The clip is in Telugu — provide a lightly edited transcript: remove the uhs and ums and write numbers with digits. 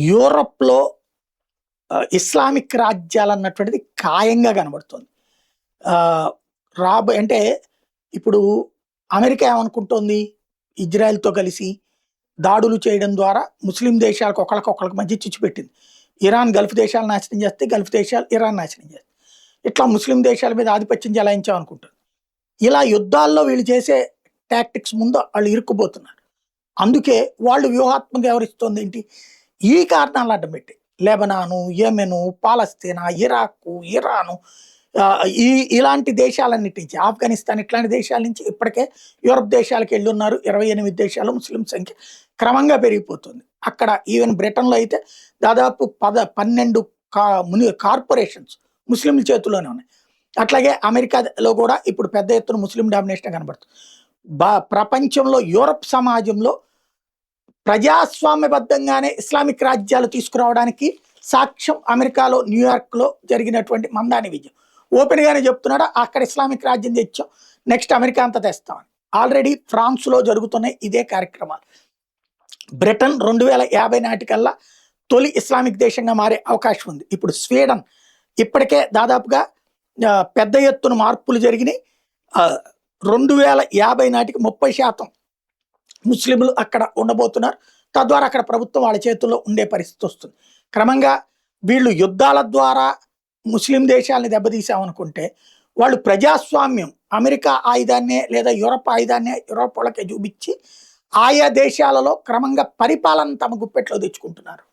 యూరప్‌లో ఇస్లామిక్ రాజ్యాలన్నటువంటిది ఖాయంగా కనబడుతుంది. ఆహ్, అంటే ఇప్పుడు అమెరికా ఏమనుకుంటోంది? ఇజ్రాయెల్‌తో కలిసి దాడులు చేయడం ద్వారా ముస్లిం దేశాలకు ఒకళ్ళకొకళ్ళకి మధ్య చిచ్చు పెట్టింది. ఇరాన్ గల్ఫ్ దేశాలను నాశనం చేస్తే, గల్ఫ్ దేశాలు ఇరాన్ నాశనం చేస్తాయి. ఇట్లా ముస్లిం దేశాల మీద ఆధిపత్యం చెలాయించామనుకుంటుంది. ఇలా యుద్ధాల్లో వీళ్ళు చేసే టాక్టిక్స్ ముందు ఆళ్ళు ఇరుక్కుపోతున్నారు. అందుకే వాళ్ళు వ్యూహాత్మకంగా వ్యవహరిస్తోందేంటి? ఈ కారణాలను అడ్డం పెట్టి లెబనాను, యెమెను, పాలస్తీనా, ఇరాకు, ఇరాను ఇలాంటి దేశాలన్నిటి నుంచి ఆఫ్ఘనిస్తాన్ ఇట్లాంటి దేశాల నుంచి ఇప్పటికే యూరప్ దేశాలకు వెళ్ళున్నారు. 28 దేశాలు ముస్లిం సంఖ్య క్రమంగా పెరిగిపోతుంది. అక్కడ ఈవెన్ బ్రిటన్‌లో అయితే దాదాపు 12 కార్పొరేషన్స్ ముస్లింల చేతుల్లోనే ఉన్నాయి. అట్లాగే అమెరికాలో కూడా ఇప్పుడు పెద్ద ఎత్తున ముస్లిం డామినేషన్ కనబడుతుంది. ప్రపంచంలో యూరప్ సమాజంలో ప్రజాస్వామ్యబద్ధంగానే ఇస్లామిక్ రాజ్యాలు తీసుకురావడానికి సాక్ష్యం అమెరికాలో న్యూయార్క్‌లో జరిగినటువంటి మందాని విజయం. ఓపెన్‌గానే చెప్తున్నాడు అక్కడ ఇస్లామిక్ రాజ్యం తెచ్చాం. నెక్స్ట్ అమెరికా అంతా తెస్తామని. ఆల్రెడీ ఫ్రాన్స్‌లో జరుగుతున్నాయి ఇదే కార్యక్రమాలు. బ్రిటన్ 2050 నాటికల్లా తొలి ఇస్లామిక్ దేశంగా మారే అవకాశం ఉంది. ఇప్పుడు స్వీడన్ ఇప్పటికే దాదాపుగా పెద్ద ఎత్తున మార్పులు జరిగినాయి. 2050 నాటికి 30% ముస్లింలు అక్కడ ఉండబోతున్నారు. తద్వారా అక్కడ ప్రభుత్వం వాళ్ళ చేతుల్లో ఉండే పరిస్థితి వస్తుంది. క్రమంగా వీళ్ళు యుద్ధాల ద్వారా ముస్లిం దేశాలని దెబ్బతీసామనుకుంటే వాళ్ళు ప్రజాస్వామ్యం అమెరికా ఆయుధాన్నే లేదా యూరప్ ఆయుధాన్నే యూరప్ వాళ్ళకే చూపించి ఆయా దేశాలలో క్రమంగా పరిపాలన తమ గుప్పెట్లో తెచ్చుకుంటున్నారు.